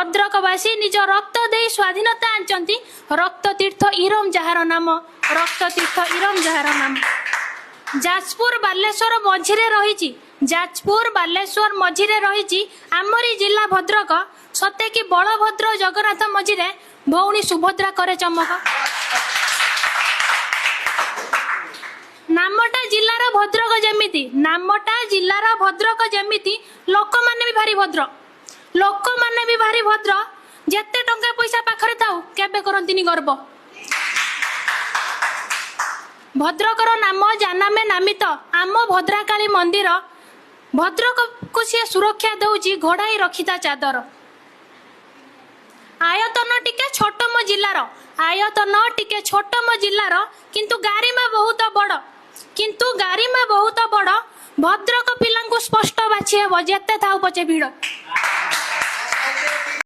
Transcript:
भद्रकवासी निज रक्त दे स्वाधीनता आंचंती रक्त तीर्थ इरम जहार नाम रक्त तीर्थ इरम जहार नाम जाजपुर बालेश्वर मझिरे रही जाजपुर बालेश्वर मझिरे रही आमरी जिला भद्रक सते कि बलभद्र जगन्नाथ मझिरे भौणी सुभद्रा करे चमक नामटा जिलार भद्रक जेमिति नामटा जिलार भद्रक जेमिति लोक माने भी भारी भद्र लोक माने भी भारी भद्र जेते टंका पैसा पाखरे थाउ केबे करंतिनी गर्व भद्रकर नाम जानामे नामित आम भद्राकाली मंदिर भद्रक को सी सुरक्षा दउची घोड़ाई रखिता चादर आयतन टिके छोट मो जिलार आयतन टिके छोट मो जिलार किंतु गारिमा बहुत बड़ किंतु गारिमा बहुत बड़ भद्रक पिलांकु स्पष्ट बाछि हेबो जेते थाउ पछे भिड़